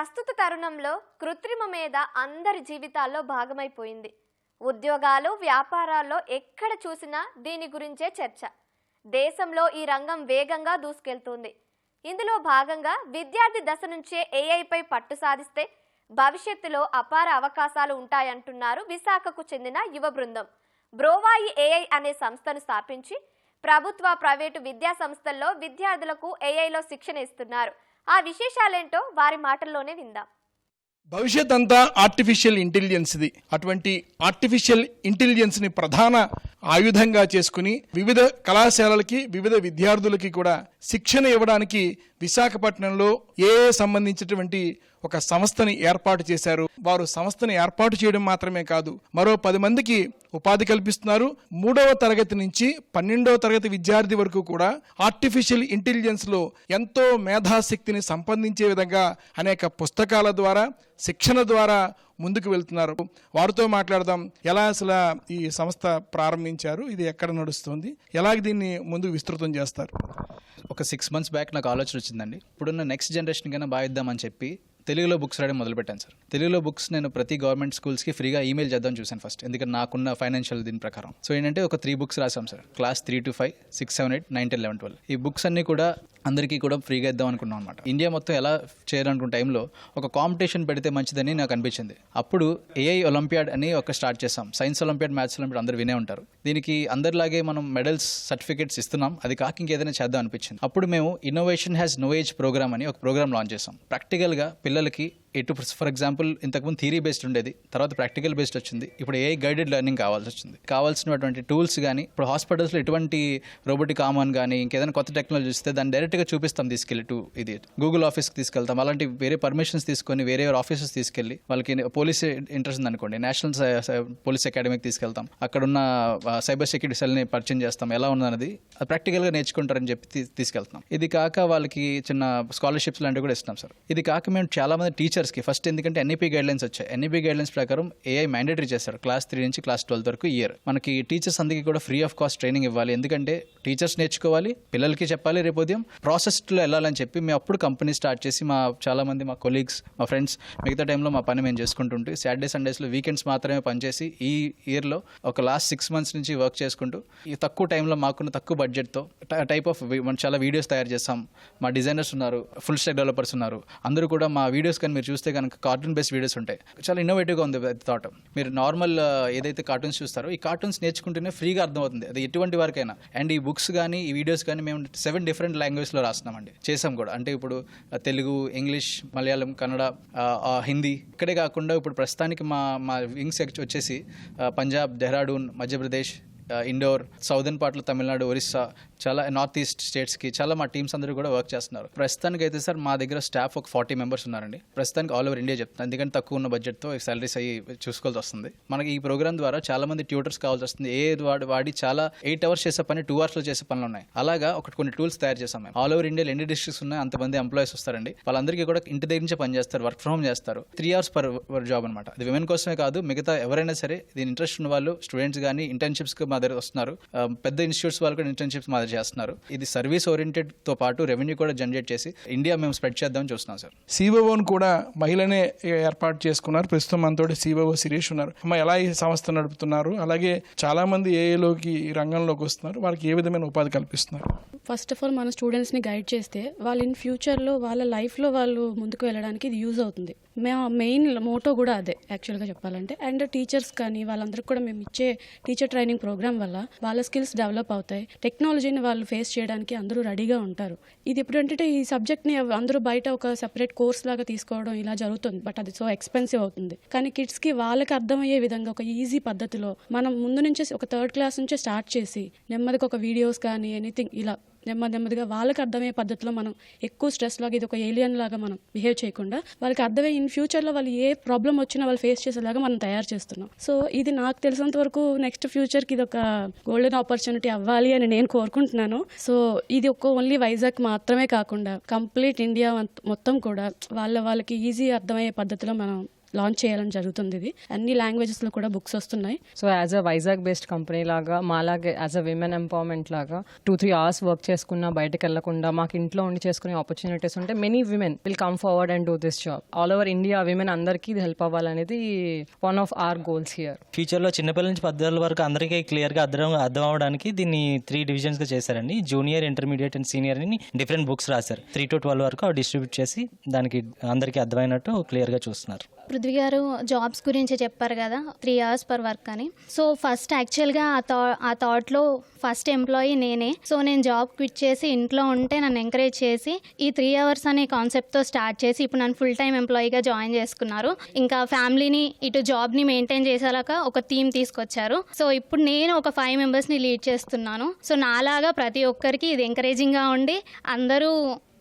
ప్రస్తుత తరుణంలో కృత్రిమ మేధ అందరి జీవితాల్లో భాగమైపోయింది. ఉద్యోగాలు, వ్యాపారాల్లో ఎక్కడ చూసినా దీని గురించే చర్చ. దేశంలో ఈ రంగం వేగంగా దూసుకెళ్తుంది. ఇందులో భాగంగా విద్యార్థి దశ నుంచే ఏఐపై పట్టు సాధిస్తే భవిష్యత్తులో అపార అవకాశాలు ఉంటాయంటున్నారు విశాఖకు చెందిన యువ బృందం. బ్రోవాయి ఏఐ అనే సంస్థను స్థాపించి ప్రభుత్వ, ప్రైవేటు విద్యా సంస్థల్లో విద్యార్థులకు ఏఐలో శిక్షణ ఇస్తున్నారు. ఆ విశేషాలేంటో వారి మాటల్లోనే విందాం. భవిష్యత్ అంతా ఆర్టిఫిషియల్ ఇంటెలిజెన్స్ది. అటువంటి ఆర్టిఫిషియల్ ఇంటెలిజెన్స్ని ప్రధాన ఆయుధంగా చేసుకుని వివిధ కళాశాలలకి, వివిధ విద్యార్థులకి కూడా శిక్షణ ఇవ్వడానికి విశాఖపట్నంలో సంబంధించినటువంటి ఒక సంస్థని ఏర్పాటు చేశారు. వారు సంస్థని ఏర్పాటు చేయడం మాత్రమే కాదు, మరో 10 మందికి ఉపాధి కల్పిస్తున్నారు. 3వ తరగతి నుంచి 12వ తరగతి విద్యార్థి వరకు కూడా ఆర్టిఫిషియల్ ఇంటెలిజెన్స్ లో ఎంతో మేధాశక్తిని సంపాదించే విధంగా అనేక పుస్తకాల ద్వారా, శిక్షణ ద్వారా ముందుకు వెళ్తున్నారు. వారితో మాట్లాడదాం. ఎలా అసలు ఈ సంస్థ ప్రారంభించారు, ఇది ఎక్కడ నడుస్తుంది, ఎలాగ దీన్ని ముందుకు విస్తృతం చేస్తారు? ఒక 6 months బ్యాక్ నాకు ఆలోచన వచ్చిందండి. ఇప్పుడున్న నెక్స్ట్ జనరేషన్ కన్నా భావిద్దామని చెప్పి తెలుగులో బుక్స్ రాయడం మొదలుపెట్టాను సార్. తెలుగులో బుక్స్ నేను ప్రతి గవర్నమెంట్ స్కూల్స్కి ఫ్రీగా ఈమెయిల్ చేద్దాం చూశాను ఫస్ట్, ఎందుకంటే నాకున్న ఫైనాన్షియల్ దీని ప్రకారం. సో ఏంటంటే ఒక 3 books రాసాం సార్. Class 3 to 5, 6, 7, 8, 9, 10, 11, 12. ఈ బుక్స్ అన్ని కూడా అందరికీ కూడా ఫ్రీగా ఇద్దాం అనుకున్నాం అనమాట. ఇండియా మొత్తం ఎలా చేయాలనుకున్న టైంలో ఒక కాంపిటీషన్ పెడితే మంచిదని నాకు అనిపించింది. అప్పుడు ఏఐ ఒలింపియాడ్ అని ఒక స్టార్ట్ చేసాం. సైన్స్ ఒలింపియాడ్, మ్యాథ్స్ ఒలింపియాడ్ అందరూ వినే ఉంటారు. దీనికి అందరిలాగే మనం మెడల్స్, సర్టిఫికేట్స్ ఇస్తున్నాం. అది కాక ఇంకేదైనా చేద్దాం అనిపించింది. అప్పుడు మేము innovation has no age programme అని ఒక ప్రోగ్రామ్ లాంచ్ చేసాం. ప్రాక్టికల్గా పిల్లలకి ఫర్ ఎగ్జాంపుల్ ఇంతకుముందు థియరీ బేస్డ్ ఉండేది, తర్వాత ప్రాక్టికల్ బేస్డ్ వచ్చింది. ఇప్పుడు ఏఐ గైడెడ్ లెర్నింగ్ కావాల్సి వచ్చింది. కావాల్సినటువంటి టూల్స్ కానీ, ఇప్పుడు హాస్పిటల్స్లో ఎటువంటి రోబోటిక్ ఆర్మ్ కానీ ఇంకేదైనా కొత్త టెక్నాలజీ ఇస్తే దాన్ని డైరెక్ట్గా చూపిస్తాం, తీసుకెళ్ళి ఇది గూగుల్ ఆఫీస్కి తీసుకెళ్తాం. అలాంటి వేరే పర్మిషన్స్ తీసుకొని వేరే ఆఫీసెస్ తీసుకెళ్ళి, వాళ్ళకి పోలీస్ ఇంట్రెస్ట్ ఉందనుకోండి, నేషనల్ పోలీస్ అకాడమీకి తీసుకెళ్తాం. అక్కడున్న సైబర్ సెక్యూరిటీ సెల్ని పరిచయం చేస్తాం, ఎలా ఉన్నది అది ప్రాక్టికల్గా నేర్చుకుంటారని చెప్పి తీసుకెళ్తాం. ఇది కాక వాళ్ళకి చిన్న స్కాలర్షిప్స్ లాంటివి కూడా ఇస్తాం సార్. ఇది కాక మేము చాలా మంది టీచర్స్కి ఫస్ట్, ఎందుకంటే ఎన్ఈపీ గైడ్లైన్స్ వచ్చాయి. ఎన్ఈపీ గైడ్లైన్స్ ప్రకారం ఏఐ మ్యాండేటరీ చేస్తారు క్లాస్ 3 నుంచి క్లాస్ 12 వరకు ఇయర్. మనకి టీచర్స్ అందరికీ కూడా ఫ్రీ ఆఫ్ కాస్ట్ ట్రైనింగ్ ఇవ్వాలి. ఎందుకంటే టీచర్స్ నేర్చుకోవాలి, పిల్లలకి చెప్పాలి, రేపు ఉదయం ప్రాసెస్లో వెళ్ళాలని చెప్పి మేము అప్పుడు కంపెనీ స్టార్ట్ చేసి చాలా మంది మా కొలీగ్స్, మా ఫ్రెండ్స్ మిగతా టైంలో మా పని మేము చేసుకుంటుంటే సాటర్డే సండేస్లో వీకెండ్స్ మాత్రమే పనిచేసి ఈ ఇయర్లో ఒక లాస్ట్ 6 months నుంచి వర్క్ చేసుకుంటూ ఈ తక్కువ టైంలో మాకున్న తక్కువ బడ్జెట్తో టైప్ ఆఫ్ చాలా వీడియోస్ తయారు చేస్తాం. మా డిజైనర్స్ ఉన్నారు, ఫుల్ స్టాక్ డెవలపర్స్ ఉన్నారు. అందరూ కూడా మా వీడియోస్ కానీ మీరు చూస్తే కనుక కార్టూన్ బేస్డ్ వీడియోస్ ఉంటాయి. చాలా ఇన్నోవేటివ్గా ఉంది థాట్. మీరు నార్మల్ ఏదైతే కార్టూన్స్ చూస్తారో ఈ కార్టూన్స్ నేర్చుకుంటేనే ఫ్రీగా అర్థమవుతుంది, అది ఎటువంటి వరకైనా. అండ్ ఈ బుక్స్ కానీ ఈ వీడియోస్ కానీ మేము 7 different లాంగ్వేజ్లో రాస్తున్నామండి, చేసాం కూడా. అంటే ఇప్పుడు తెలుగు, ఇంగ్లీష్, మలయాళం, కన్నడ, హిందీ. ఇక్కడే కాకుండా ఇప్పుడు ప్రస్తుతానికి మా వింగ్స్ వచ్చేసి పంజాబ్, డెహ్రాడూన్, మధ్యప్రదేశ్, ఇండోర్, సౌదర్న్ పార్ట్లో తమిళనాడు, ఒరిస్సా, చాలా నార్త్ ఈస్ట్ స్టేట్స్కి చాలా మా టీమ్స్ అందరూ కూడా వర్క్ చేస్తున్నారు. ప్రస్తుతానికి అయితే సార్ మా దగ్గర స్టాఫ్ ఒక 40 members ఉన్నారండి. ప్రస్తుతానికి ఆల్ ఓవర్ ఇండియా చెప్తున్నాను, ఎందుకంటే తక్కువ ఉన్న బడ్జెట్తో సాలరీస్ అయ్యి చూసుకోవాల్సి వస్తుంది. మనకి ఈ ప్రోగ్రామ్ ద్వారా చాలా మంది ట్యూటర్స్ కావాల్సి వస్తుంది. వాడి చాలా 8 hours చేసే పని 2 hours చేసే పనులు ఉన్నాయి. అలాగా కొన్ని టూల్స్ తయారు చేస్తాం మేము. ఆల్ ఓవర్ ఇండియాలో ఎన్ని డిస్ట్రిక్ట్స్ ఉన్నాయి అంతమంది ఎంప్లాయీస్ వస్తారండి. వాళ్ళందరికీ కూడా ఇంటి దగ్గర నుంచే పని చేస్తారు, వర్క్ ఫ్రమ్ హోమ్ చేస్తారు. 3 hours per జాబ్ అనమాట. అది విమెన్ కోసమే కాదు, మిగతా ఎవరైనా సరే దీని ఇంట్రెస్ట్ ఉన్న వాళ్ళు, స్టూడెంట్స్ కానీ ఇంటర్న్షిప్స్కి మా దగ్గర వస్తున్నారు. పెద్ద ఇన్స్టిట్యూట్స్ వాళ్ళు కూడా ఇంటర్న్షిప్స్ మా దగ్గర చేస్తున్నారు. ఇది సర్వీస్ ఓరియంటెడ్ తో పాటు రెవెన్యూ కూడా జనరేట్ చేసి ఇండియా మేము స్ప్రెడ్ చేద్దామని చూస్తున్నాం సార్. సిఓఓని కూడా మహిళనే ఏర్పాటు చేసుకున్నారు. ప్రస్తుతం మనతోటి సిఓఓ శిరీష్ ఉన్నారు. ఎలా ఈ సంస్థ నడుపుతున్నారు, అలాగే చాలా మంది ఏఏలోకి ఈ రంగంలోకి వస్తున్నారు, వాళ్ళకి ఏ విధమైన ఉపాధి కల్పిస్తున్నారు? ఫస్ట్ ఆఫ్ ఆల్ మన స్టూడెంట్స్ని గైడ్ చేస్తే వాళ్ళు ఇన్ ఫ్యూచర్లో వాళ్ళ లైఫ్లో వాళ్ళు ముందుకు వెళ్ళడానికి ఇది యూజ్ అవుతుంది. మేము మెయిన్ మోటో కూడా అదే యాక్చువల్గా చెప్పాలంటే. అండ్ టీచర్స్ కానీ వాళ్ళందరికీ కూడా మేము ఇచ్చే టీచర్ ట్రైనింగ్ ప్రోగ్రామ్ వల్ల వాళ్ళ స్కిల్స్ డెవలప్ అవుతాయి. టెక్నాలజీని వాళ్ళు ఫేస్ చేయడానికి అందరూ రెడీగా ఉంటారు. ఇది ఎప్పుడంటే ఈ సబ్జెక్ట్ని అందరూ బయట ఒక సెపరేట్ కోర్స్ లాగా తీసుకోవడం ఇలా జరుగుతుంది, బట్ అది సో ఎక్స్పెన్సివ్ అవుతుంది. కానీ కిడ్స్కి వాళ్ళకి అర్థమయ్యే విధంగా ఒక ఈజీ పద్ధతిలో మనం ముందు నుంచే ఒక 3rd class నుంచే స్టార్ట్ చేసి నెమ్మదిగా ఒక వీడియోస్ కానీ ఎనీథింగ్ ఇలా నెమ్మదిగా వాళ్ళకి అర్థమయ్యే పద్ధతిలో మనం ఎక్కువ స్ట్రెస్ లాగా ఇది ఒక ఏలియన్ లాగా మనం బిహేవ్ చేయకుండా వాళ్ళకి అర్థమయ్యే ఇన్ ఫ్యూచర్లో వాళ్ళు ఏ ప్రాబ్లం వచ్చినా వాళ్ళు ఫేస్ చేసేలాగా మనం తయారు చేస్తున్నాం. సో ఇది నాకు తెలిసినంత వరకు నెక్స్ట్ ఫ్యూచర్కి ఇది ఒక గోల్డెన్ ఆపర్చునిటీ అవ్వాలి అని నేను కోరుకుంటున్నాను. సో ఇది ఓన్లీ వైజాగ్ మాత్రమే కాకుండా కంప్లీట్ ఇండియా మొత్తం కూడా వాళ్ళకి ఈజీ అర్థమయ్యే పద్ధతిలో మనం లాంచ్ చేయాలని జరుగుతుంది. ఇది అన్ని లాంగ్వేజెస్లో కూడా బుక్స్ వస్తున్నాయి. So as a Vizag based company లాగా మాలాగే యాజ్ అ విమెన్ ఎంపవర్మెంట్ లాగా 2-3 అవర్స్ వర్క్ చేసుకున్నా బయటకు వెళ్లకుండా మాకు ఇంట్లో ఉండి చేసుకునే ఆపర్చునిటీస్ ఉంటే many women will come forward and do this job. All over India women అందరికీ ఇది హెల్ప్ అవ్వాలనేది one of our goals here. ఫ్యూచర్లో చిన్నపిల్లల నుంచి పెద్దల వరకు అందరికీ క్లియర్గా అర్థం అవ్వడానికి దీన్ని 3 డివిజన్స్గా చేశారండి. జూనియర్, ఇంటర్మీడియట్ అండ్ సీనియర్ అని డిఫరెంట్ బుక్స్ రాశారు. 3 to 12 వరకు డిస్ట్రిబ్యూట్ చేసి దానికి అందరికీ అర్థమైనట్టు క్లియర్గా చూస్తున్నారు. పృథ్వీ గారు జాబ్స్ గురించి చెప్పారు కదా, 3 hours per work అని. సో ఫస్ట్ యాక్చువల్గా ఆ థాట్లో ఫస్ట్ ఎంప్లాయీ నేనే. సో నేను జాబ్ క్విట్ చేసి ఇంట్లో ఉంటే నన్ను ఎంకరేజ్ చేసి ఈ 3 hours అనే కాన్సెప్ట్తో స్టార్ట్ చేసి ఇప్పుడు నన్ను ఫుల్ టైం ఎంప్లాయీగా జాయిన్ చేసుకున్నారు. ఇంకా ఫ్యామిలీని ఇటు జాబ్ని మెయింటైన్ చేసేలాగా ఒక థీమ్ తీసుకొచ్చారు. సో ఇప్పుడు నేను ఒక 5 మెంబర్స్ని లీడ్ చేస్తున్నాను. సో నాలాగా ప్రతి ఒక్కరికి ఇది ఎంకరేజింగ్గా ఉండి అందరూ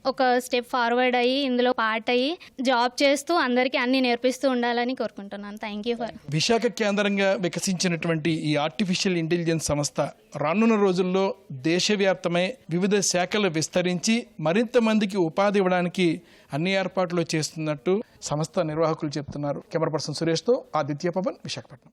ఒక స్టెప్ ఫార్వర్డ్ అయ్యి ఇందులో పార్ట్ అయ్యి జాబ్ చేస్తూ అందరికీ అన్ని నేర్పిస్తూ ఉండాలని కోరుకుంటున్నాను. Thank you for. విశాఖ కేంద్రంగా వికసించినటువంటి ఈ ఆర్టిఫిషియల్ ఇంటెలిజెన్స్ సంస్థ రానున్న రోజుల్లో దేశవ్యాప్తమై వివిధ శాఖలు విస్తరించి మరింత మందికి ఉపాధి ఇవ్వడానికి అన్ని ఏర్పాట్లు చేస్తున్నట్టు సంస్థ నిర్వాహకులు చెప్తున్నారు. కెమెరా పర్సన్ సురేష్తో ఆదిత్య పవన్, విశాఖపట్నం.